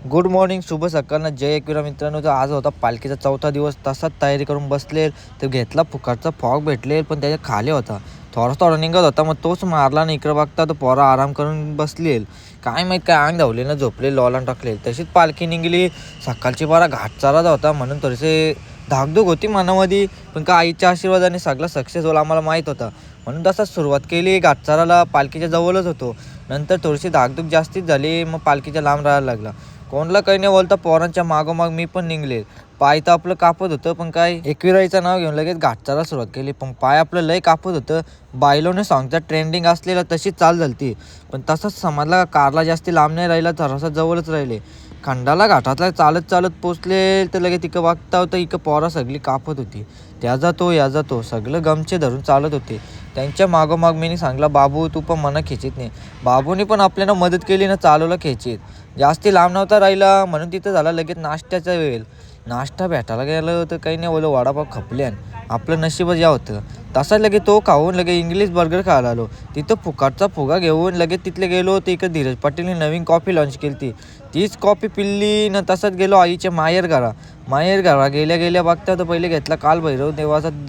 Good morning, शुभ सकाळ ना. जय एकविरा मित्रांनो. तर आज होता पालखीचा चौथा दिवस. तसाच तयारी करून बसले तर घेतला फुकटचा फॉग भेटले, पण त्याच्या खाली होता. थोडा निघत होता, मग तोच मारला ना. इकडं बघता तर पोरा आराम करून बसले. काय माहीत काय अंग धावले ना, झोपले लॉलान टाकले. तशीच पालखी निघली. सकाळची बारा घाट चालत होता म्हणून थोडेसे धाकधूक होती मनामध्ये, पण का आईच्या आशीर्वादाने सगळं सक्सेस होईल आम्हाला माहीत होता. म्हणून तसाच सुरुवात केली. घाटचाराला पालखीच्या जवळच होतो. नंतर थोडीशी धाकधूक जास्तीच झाली, मग पालखीच्या लांब राहायला लागला. कोणला काही नाही बोलता पोरांच्या मागोमाग मी पण निघले. पाय तर आपलं कापत होतं, पण काय एकविराईचं नाव घेऊन लगेच घाटचाला सुरुवात केली. पण पाय आपलं लय कापत होतं. बायलोने सॉंगचा ट्रेंडिंग असलेला तशीच चाल झाली. पण तसंच समजला कारला जास्ती लांब नाही राहिला, थोडासा जवळच राहिले. खंडाला घाटातला चालत चालत पोचले तर लगेच तिकडं बघता होतं, इकडं पोरा सगळी कापत होती. त्या जातो सगळं गमचे धरून चालत होते. त्यांच्या मागोमाग मी सांगला, बाबू तू पण मना खेचीत नाही. बाबूनी पण आपल्याला मदत केली ना, चालवलं खेचीत. जास्ती लांब नव्हता राहिला म्हणून तिथं झाला लगेच नाश्त्याचा वेळ. नाश्ता भेटायला गेलं तर काही नाही, बोललं वडापाव खपल्यान. आपलं नशीबच या होतं. तसा लगे तो खाऊन लगे इंग्लिश बर्गर खायला आलो. तिथं फुकाटचा फुगा घेऊन लगेच तिथले गेलो. ते इकडे धीरज पाटीलने नवीन कॉफी लॉन्च केली. तीच कॉफी पिल्ली न तसंच गेलो आईच्या माहेर घरा गेल्या बघता तर पहिले घेतला कालभैरव देवाचं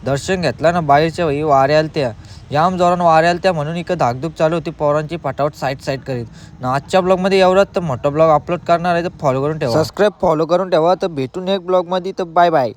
दर्शन घेतला ना. बाहेरच्या भाई वाऱ्या आलत्या, जाम जोरानं वाऱ्या आलत्या, म्हणून इकडं धाकधूक चालू होती पोरांची फटाफट साईड करीत ना. आजच्या ब्लॉगमध्ये एवढाच. तर मोठा ब्लॉग अपलोड करणार आहे तर फॉलो करून ठेवा, सबस्क्राईब फॉलो करून ठेवा. तर भेटून एक ब्लॉगमध्ये. तर बाय बाय.